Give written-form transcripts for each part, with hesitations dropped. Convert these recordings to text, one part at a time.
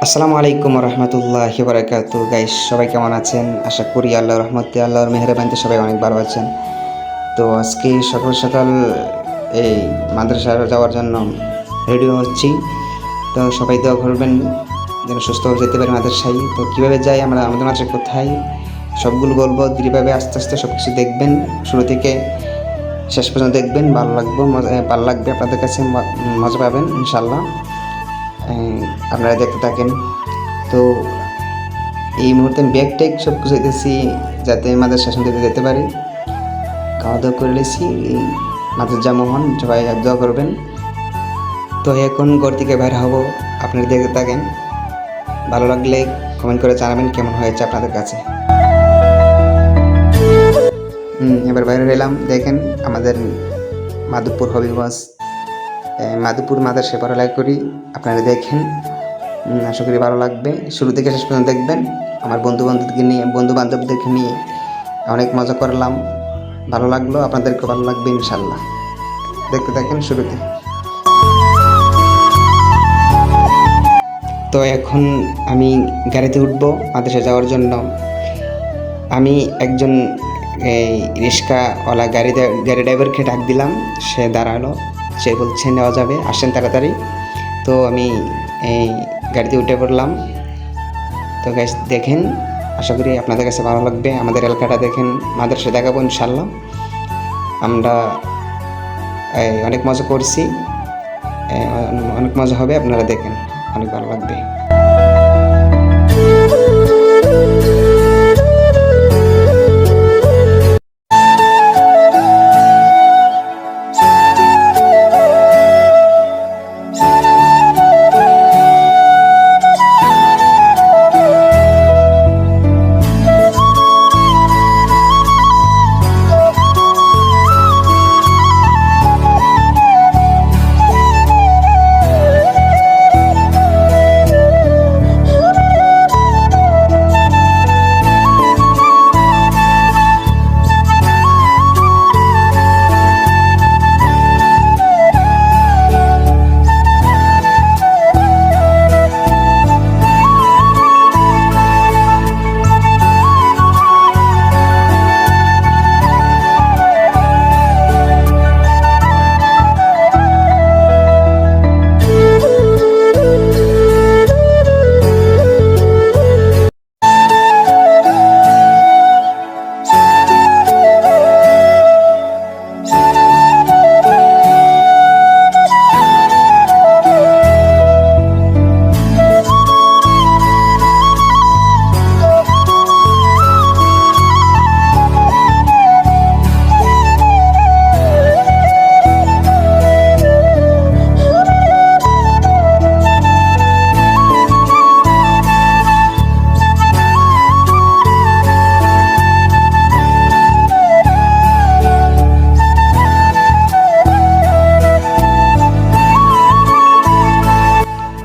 আসসালামু আলাইকুম রহমতুল্লাহি বারাকাতু। গাইস, সবাই কেমন আছেন? আশা করি আল্লাহর রহমতে, আল্লাহর মেহেরবানিতে সবাই অনেক ভালো আছেন। তো আজকে সকাল সকাল এই মাদ্রাসা যাওয়ার জন্য রেডি হচ্ছি। তো সবাই দোয়া করবেন যেন সুস্থভাবে যেতে পারি মাদ্রাসায়। তো কীভাবে যাই আমরা, আমাদের মাদ্রাসা কোথায়, সবগুলো বলবো। ধীরেভাবে আস্তে আস্তে সব কিছু দেখবেন, শুরু থেকে শেষ পর্যন্ত দেখবেন। ভালো লাগবে আপনাদের কাছে, মজা পাবেন ইনশাল্লাহ। আপনারা দেখতে থাকেন। তো এই মুহূর্তে আমি ব্যাগ ট্যাগ সব কিছু দিতেছি যাতে মাদ্রাসা শাসন যেতে পারি। খাওয়া দাওয়া করে নিয়েছি, মাদ্রাসা মোহন সবাই দোয়া করবেন। তো এখন ঘর থেকে বাইরে হব, আপনারা দেখতে থাকেন। ভালো লাগলে কমেন্ট করে জানাবেন কেমন হয়েছে আপনাদের কাছে। এবার বাইরে এলাম। দেখেন আমাদের মাধবপুর হবিগঞ্জ, মাধবপুর মাদ্রাসায় পড়ালেখা করি। আপনারা দেখেন, আশা করি ভালো লাগবে। শুরু থেকে শেষ পর্যন্ত দেখবেন। আমার বন্ধু বান্ধবদেরকে নিয়ে অনেক মজা করলাম, ভালো লাগলো। আপনাদেরকে ভালো লাগবে ইনশাল্লাহ। দেখতে থাকেন শুরুতে। তো এখন আমি গাড়িতে উঠবো মাদ্রাসায় যাওয়ার জন্য। আমি একজন এই রিক্সাওয়ালা গাড়ি ড্রাইভারকে ডাক দিলাম, সে দাঁড়ালো। সে বলছে নেওয়া যাবে, আসেন তাড়াতাড়ি। তো আমি এই গাড়িতে উঠে পড়লাম। তো গাইস দেখেন, আশা করি আপনাদের কাছে ভালো লাগবে। আমাদের এলাকাটা দেখেন, মাদ্রাসা দেখাবো ইনশাল্লাহ। আমরা অনেক মজা করছি, অনেক মজা হবে। আপনারা দেখেন, অনেক ভালো লাগবে।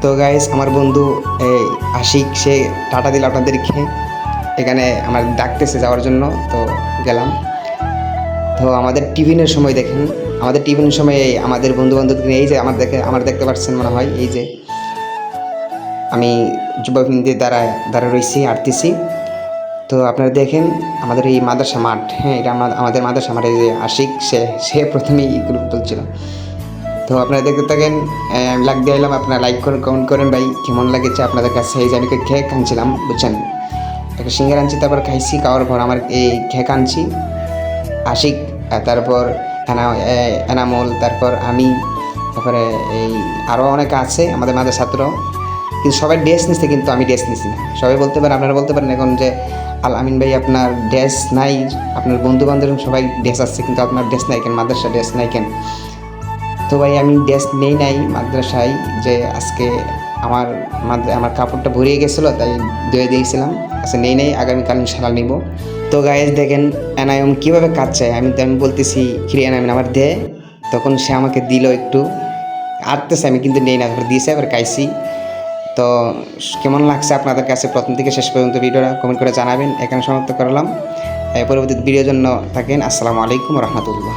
তো গাইস, আমার বন্ধু এই আশিক, সে টাটা দিল আপনাদেরকে। এখানে আমার ডাকতেছে যাওয়ার জন্য, তো গেলাম। তো আমাদের টিফিনের সময় দেখেন, আমাদের টিফিনের সময় আমাদের বন্ধু বান্ধবকে এই যে আমার দেখতে পাচ্ছেন মনে হয়, এই যে আমি যুবকদের দ্বারা রয়েছি, আটতেছি। তো আপনারা দেখেন আমাদের এই মাদ্রাসা মাঠ, হ্যাঁ এটা আমাদের মাদ্রাসা মাঠ। এই যে আশিক, সে প্রথমেই গ্রুপ তুলছিল। তো আপনারা দেখতে থাকেন, লাইক দিয়ে এলাম। আপনারা লাইক করেন, কমেন্ট করেন ভাই কেমন লাগেছে আপনাদের কাছে। এই যে আমি কেক আনছিলাম, বুঝছেন, একটা সিঙ্গার আনছি, তারপর খাইছি। খাওয়ার পর আমার এই কেক আনছি, আশিক, তারপর এনামল, তারপর আমি, তারপরে এই আরও অনেক আছে আমাদের মাঝে ছাত্র। কিন্তু সবাই ড্রেস নিচ্ছে, কিন্তু আমি ড্রেস নিচ্ছি না। সবাই বলতে পারেন, আপনারা বলতে পারেন এখন যে আল আমিন ভাই আপনার ড্রেস নাই, আপনার বন্ধু বান্ধব সবাই ড্রেস আসছে কিন্তু আপনার ড্রেস নাই কেন, মাদ্রাসা ড্রেস নাই কেন? তো ভাই আমি ড্রেস নেই নাই মাদ্রাসায়, যে আজকে আমার কাপড়টা ভরিয়ে গেছিলো, তাই ধুয়ে দিয়েছিলাম। আচ্ছা নেই নাই, আগামীকাল ইনশাল্লাহ নিব। তো গাইজ দেখেন এনায়ম কীভাবে কাটছে। আমি বলতেছি খিরি এনায়ম আমার দে, তখন সে আমাকে দিল একটু, আটতেছে, আমি কিন্তু নেই না, তারপর দিয়েছে, এবার খাইছি। তো কেমন লাগছে আপনাদের কাছে প্রথম থেকে শেষ পর্যন্ত ভিডিওটা কমেন্ট করে জানাবেন। এখানে সমাপ্ত করলাম। পরবর্তী ভিডিওর জন্য থাকেন। আসসালামু আলাইকুম রহমতুল্লাহ।